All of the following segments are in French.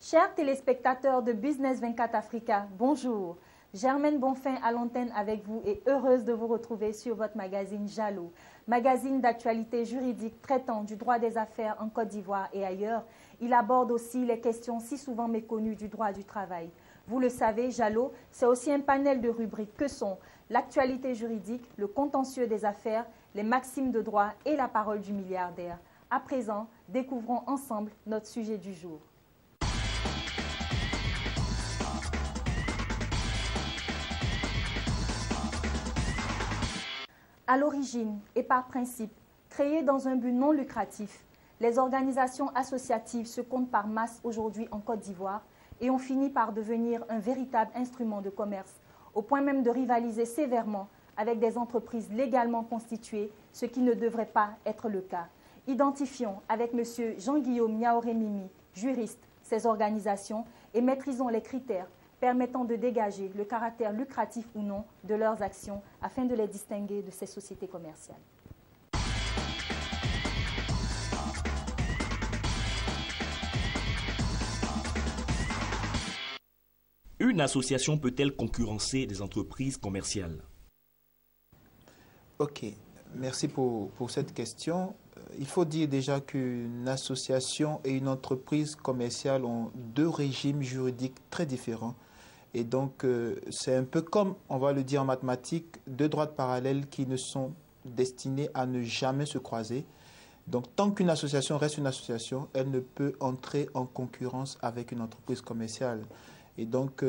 Chers téléspectateurs de Business 24 Africa, bonjour. Germaine Bonfin à l'antenne avec vous et heureuse de vous retrouver sur votre magazine Jalo, magazine d'actualité juridique traitant du droit des affaires en Côte d'Ivoire et ailleurs. Il aborde aussi les questions si souvent méconnues du droit du travail. Vous le savez, Jalo, c'est aussi un panel de rubriques que sont l'actualité juridique, le contentieux des affaires, les maximes de droit et la parole du milliardaire. À présent, découvrons ensemble notre sujet du jour. À l'origine et par principe, créées dans un but non lucratif, les organisations associatives se comptent par masse aujourd'hui en Côte d'Ivoire et ont fini par devenir un véritable instrument de commerce, au point même de rivaliser sévèrement avec des entreprises légalement constituées, ce qui ne devrait pas être le cas. Identifions avec M. Jean-Guillaume Niaoré-Mimi, juriste, ces organisations et maîtrisons les critères permettant de dégager le caractère lucratif ou non de leurs actions afin de les distinguer de ces sociétés commerciales. Une association peut-elle concurrencer des entreprises commerciales? Ok, merci pour cette question. Il faut dire déjà qu'une association et une entreprise commerciale ont deux régimes juridiques très différents. Et donc, c'est un peu comme, on va le dire en mathématiques, deux droites parallèles qui ne sont destinées à ne jamais se croiser. Donc, tant qu'une association reste une association, elle ne peut entrer en concurrence avec une entreprise commerciale. Et donc,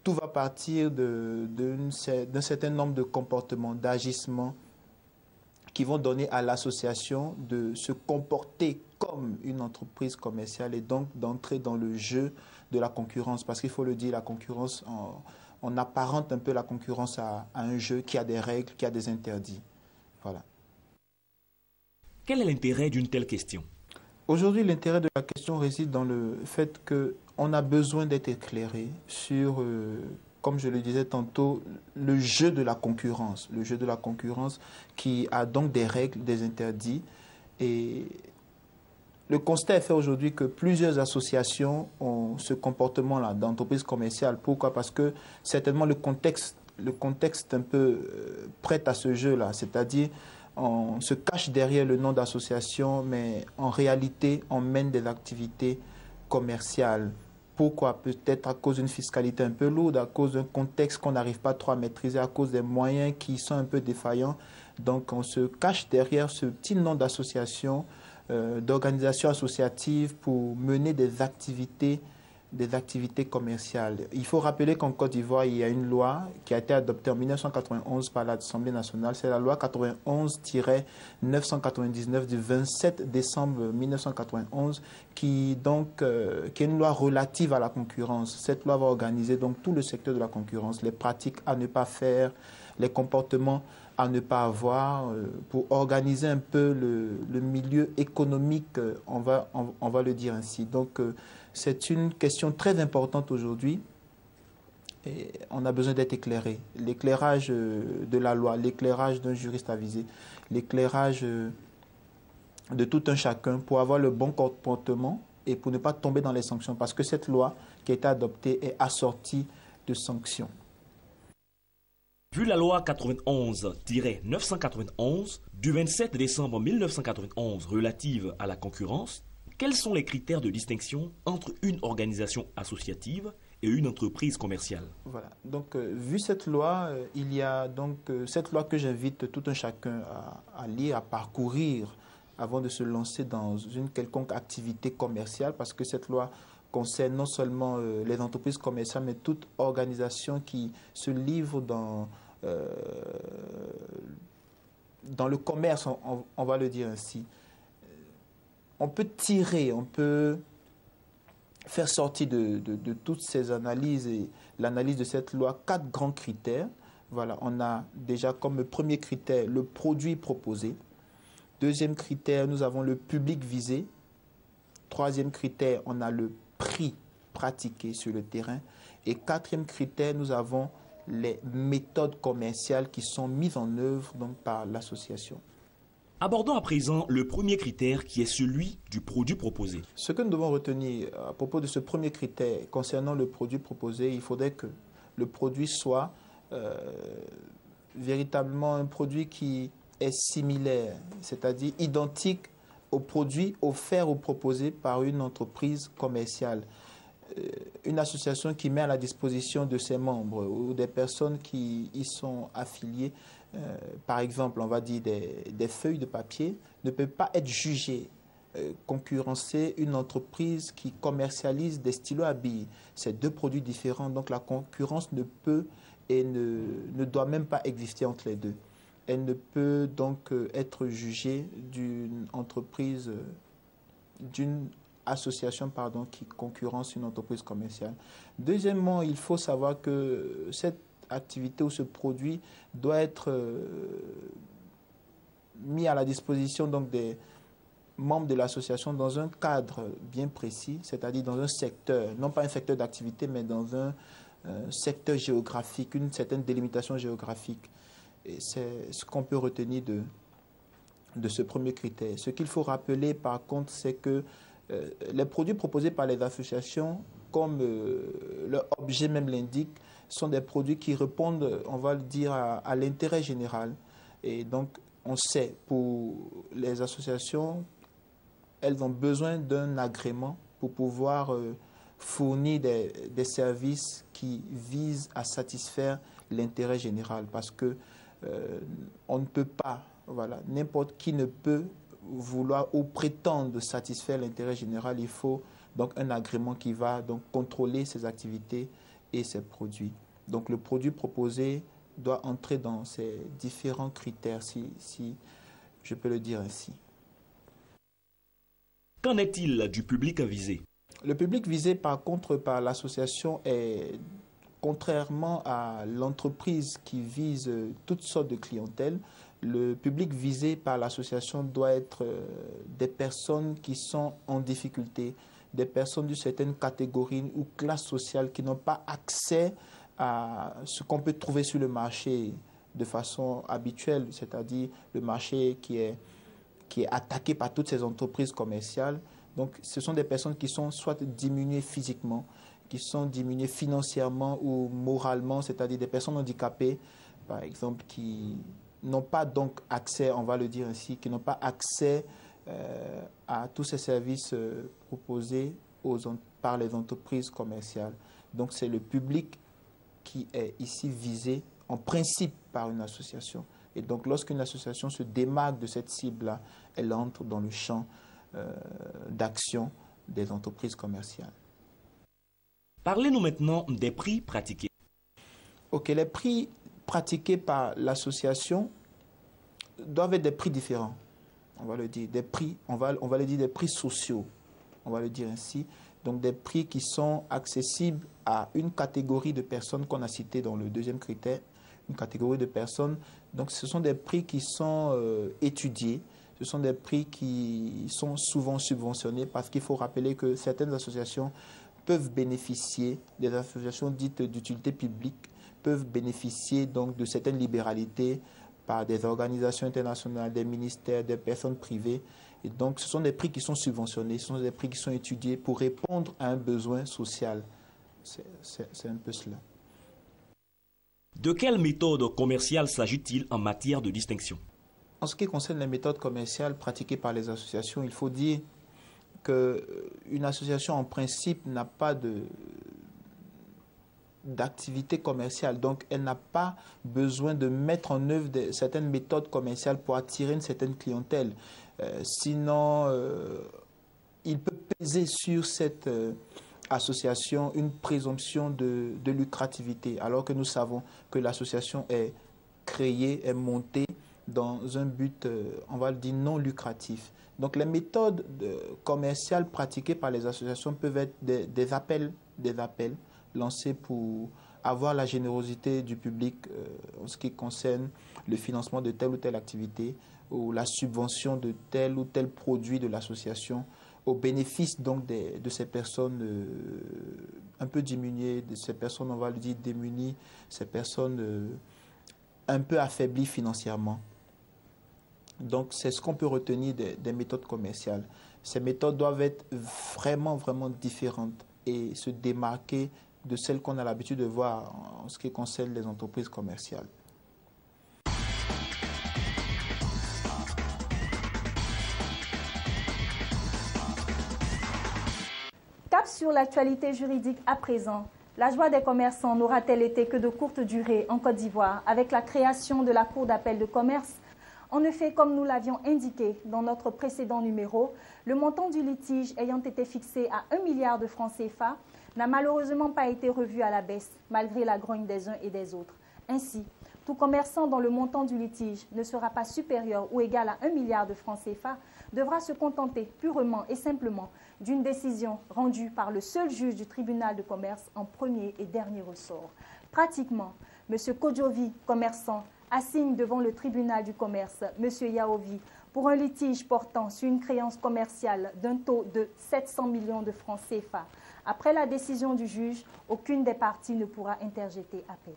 tout va partir d'un certain nombre de comportements, d'agissements qui vont donner à l'association de se comporter comme une entreprise commerciale et donc d'entrer dans le jeu de la concurrence. Parce qu'il faut le dire, la concurrence, on apparente un peu la concurrence à un jeu qui a des règles, qui a des interdits. Voilà. Quel est l'intérêt d'une telle question? Aujourd'hui, l'intérêt de la question réside dans le fait qu'on a besoin d'être éclairé sur, comme je le disais tantôt, le jeu de la concurrence. Le jeu de la concurrence qui a donc des règles, des interdits. Et le constat est fait aujourd'hui que plusieurs associations ont ce comportement-là d'entreprise commerciale. Pourquoi? Parce que certainement le contexte un peu prête à ce jeu-là. C'est-à-dire, on se cache derrière le nom d'association, mais en réalité, on mène des activités commerciales. Pourquoi? Peut-être à cause d'une fiscalité un peu lourde, à cause d'un contexte qu'on n'arrive pas trop à maîtriser, à cause des moyens qui sont un peu défaillants. Donc, on se cache derrière ce petit nom d'association, d'organisation associative pour mener des activités commerciales. Il faut rappeler qu'en Côte d'Ivoire, il y a une loi qui a été adoptée en 1991 par l'Assemblée nationale. C'est la loi 91-999 du 27 décembre 1991 qui est une loi relative à la concurrence. Cette loi va organiser donc tout le secteur de la concurrence, les pratiques à ne pas faire, les comportements à ne pas avoir, pour organiser un peu le milieu économique, on va le dire ainsi. Donc, c'est une question très importante aujourd'hui et on a besoin d'être éclairé. L'éclairage de la loi, l'éclairage d'un juriste avisé, l'éclairage de tout un chacun pour avoir le bon comportement et pour ne pas tomber dans les sanctions. Parce que cette loi qui a été adoptée est assortie de sanctions. Vu la loi 91-991 du 27 décembre 1991 relative à la concurrence, quels sont les critères de distinction entre une organisation associative et une entreprise commerciale? Voilà. Donc, vu cette loi, il y a donc cette loi que j'invite tout un chacun à lire, à parcourir avant de se lancer dans une quelconque activité commerciale, parce que cette loi concerne non seulement les entreprises commerciales, mais toute organisation qui se livre dans le commerce, on va le dire ainsi. On peut tirer, on peut faire sortir de toutes ces analyses et l'analyse de cette loi 4 grands critères. Voilà, on a déjà comme premier critère le produit proposé. Deuxième critère, nous avons le public visé. Troisième critère, on a le prix pratiqué sur le terrain. Et quatrième critère, nous avons les méthodes commerciales qui sont mises en œuvre donc, par l'association. Abordons à présent le premier critère qui est celui du produit proposé. Ce que nous devons retenir à propos de ce premier critère concernant le produit proposé, il faudrait que le produit soit véritablement un produit qui est similaire, c'est-à-dire identique au produit offert ou proposé par une entreprise commerciale. Une association qui met à la disposition de ses membres ou des personnes qui y sont affiliées, par exemple, on va dire des feuilles de papier, ne peut pas être jugée, concurrencer une entreprise qui commercialise des stylos à billes. C'est deux produits différents, donc la concurrence ne peut et ne doit même pas exister entre les deux. Elle ne peut donc être jugée d'une entreprise, d'une association pardon, qui concurrence une entreprise commerciale. Deuxièmement, il faut savoir que cette activité ou ce produit doit être mis à la disposition donc, des membres de l'association dans un cadre bien précis, c'est-à-dire dans un secteur, non pas un secteur d'activité, mais dans un secteur géographique, une certaine délimitation géographique. Et c'est ce qu'on peut retenir de ce premier critère. Ce qu'il faut rappeler par contre, c'est que les produits proposés par les associations, comme leur objet même l'indique, sont des produits qui répondent, on va le dire, à l'intérêt général. Et donc, on sait, pour les associations, elles ont besoin d'un agrément pour pouvoir fournir des services qui visent à satisfaire l'intérêt général. Parce que on ne peut pas, voilà, n'importe qui ne peut vouloir ou prétendre satisfaire l'intérêt général. Il faut donc un agrément qui va donc contrôler ces activités et ces produits. Donc le produit proposé doit entrer dans ces différents critères, si je peux le dire ainsi. Qu'en est-il du public à viser? Le public visé par contre par l'association est, contrairement à l'entreprise qui vise toutes sortes de clientèle, le public visé par l'association doit être des personnes qui sont en difficulté, des personnes d'une certaine catégorie ou classe sociale qui n'ont pas accès à ce qu'on peut trouver sur le marché de façon habituelle, c'est-à-dire le marché qui est attaqué par toutes ces entreprises commerciales. Donc ce sont des personnes qui sont soit diminuées physiquement, qui sont diminuées financièrement ou moralement, c'est-à-dire des personnes handicapées, par exemple, qui n'ont pas donc accès, on va le dire ainsi, qui n'ont pas accès à tous ces services proposés par les entreprises commerciales. Donc c'est le public qui est ici visé en principe par une association. Et donc lorsqu'une association se démarque de cette cible-là, elle entre dans le champ d'action des entreprises commerciales. Parlez-nous maintenant des prix pratiqués. Ok, les prix pratiqués par l'association doivent être des prix différents. On va le dire, des prix, on va le dire des prix sociaux, on va le dire ainsi. Donc des prix qui sont accessibles à une catégorie de personnes qu'on a citées dans le deuxième critère, une catégorie de personnes. Donc ce sont des prix qui sont étudiés, ce sont des prix qui sont souvent subventionnés parce qu'il faut rappeler que certaines associations peuvent bénéficier, des associations dites d'utilité publique, peuvent bénéficier donc de certaines libéralités par des organisations internationales, des ministères, des personnes privées. Et donc, ce sont des prix qui sont subventionnés, ce sont des prix qui sont étudiés pour répondre à un besoin social. C'est un peu cela. De quelle méthode commerciale s'agit-il en matière de distinction? En ce qui concerne les méthodes commerciales pratiquées par les associations, il faut dire qu'une association, en principe, n'a pas d'activité commerciale. Donc, elle n'a pas besoin de mettre en œuvre certaines méthodes commerciales pour attirer une certaine clientèle. Sinon, il peut peser sur cette association une présomption de lucrativité, alors que nous savons que l'association est créée, est montée dans un but, on va le dire, non lucratif. Donc les méthodes commerciales pratiquées par les associations peuvent être des appels lancés pour avoir la générosité du public en ce qui concerne le financement de telle ou telle activité ou la subvention de tel ou tel produit de l'association au bénéfice donc de ces personnes un peu diminuées, de ces personnes, on va le dire, démunies, ces personnes un peu affaiblies financièrement. Donc, c'est ce qu'on peut retenir des méthodes commerciales. Ces méthodes doivent être vraiment, vraiment différentes et se démarquer de celles qu'on a l'habitude de voir en ce qui concerne les entreprises commerciales. Cap sur l'actualité juridique à présent. La joie des commerçants n'aura-t-elle été que de courte durée en Côte d'Ivoire avec la création de la Cour d'appel de commerce? En effet, comme nous l'avions indiqué dans notre précédent numéro, le montant du litige ayant été fixé à 1 milliard de francs CFA n'a malheureusement pas été revu à la baisse, malgré la grogne des uns et des autres. Ainsi, tout commerçant dont le montant du litige ne sera pas supérieur ou égal à 1 milliard de francs CFA devra se contenter purement et simplement d'une décision rendue par le seul juge du tribunal de commerce en premier et dernier ressort. Pratiquement, M. Kodjovi, commerçant, assigne devant le tribunal du commerce M. Yaovi pour un litige portant sur une créance commerciale d'un taux de 700 millions de francs CFA. Après la décision du juge, aucune des parties ne pourra interjeter appel.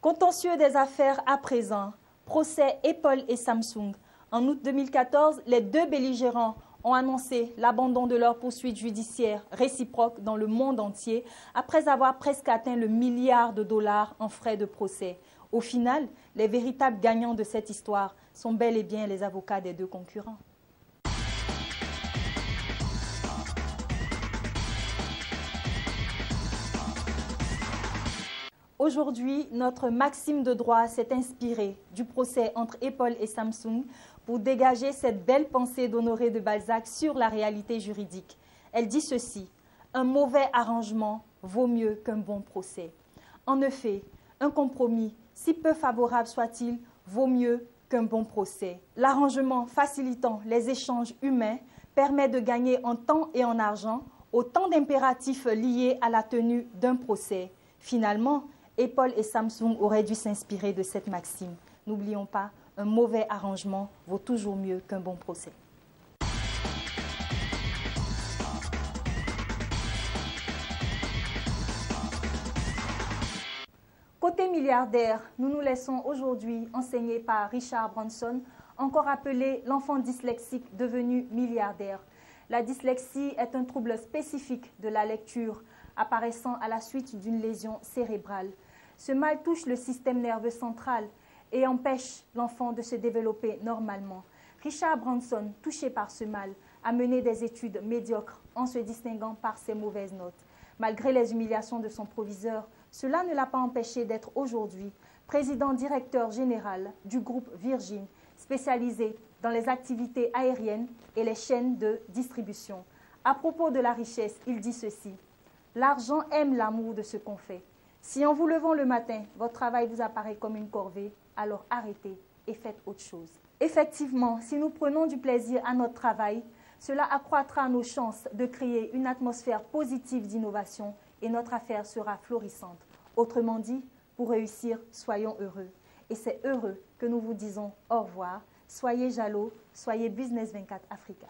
Contentieux des affaires à présent. Procès Apple et Samsung. En août 2014, les deux belligérants ont annoncé l'abandon de leurs poursuites judiciaires réciproques dans le monde entier après avoir presque atteint le milliard de dollars en frais de procès. Au final, les véritables gagnants de cette histoire sont bel et bien les avocats des deux concurrents. Aujourd'hui, notre maxime de droit s'est inspiré du procès entre Apple et Samsung pour dégager cette belle pensée d'Honoré de Balzac sur la réalité juridique. Elle dit ceci: un mauvais arrangement vaut mieux qu'un bon procès. En effet, un compromis, si peu favorable soit-il, vaut mieux qu'un bon procès. L'arrangement facilitant les échanges humains permet de gagner en temps et en argent autant d'impératifs liés à la tenue d'un procès. Finalement, Apple et Samsung auraient dû s'inspirer de cette maxime. N'oublions pas, un mauvais arrangement vaut toujours mieux qu'un bon procès. Côté milliardaire, nous nous laissons aujourd'hui enseigner par Richard Branson, encore appelé l'enfant dyslexique devenu milliardaire. La dyslexie est un trouble spécifique de la lecture apparaissant à la suite d'une lésion cérébrale. Ce mal touche le système nerveux central et empêche l'enfant de se développer normalement. Richard Branson, touché par ce mal, a mené des études médiocres en se distinguant par ses mauvaises notes. Malgré les humiliations de son proviseur, cela ne l'a pas empêché d'être aujourd'hui président-directeur général du groupe Virgin, spécialisé dans les activités aériennes et les chaînes de distribution. À propos de la richesse, il dit ceci: l'argent aime l'amour de ce qu'on fait. Si en vous levant le matin, votre travail vous apparaît comme une corvée, alors arrêtez et faites autre chose. Effectivement, si nous prenons du plaisir à notre travail, cela accroîtra nos chances de créer une atmosphère positive d'innovation et notre affaire sera florissante. Autrement dit, pour réussir, soyons heureux. Et c'est heureux que nous vous disons au revoir. Soyez jaloux, soyez Business 24 Africa.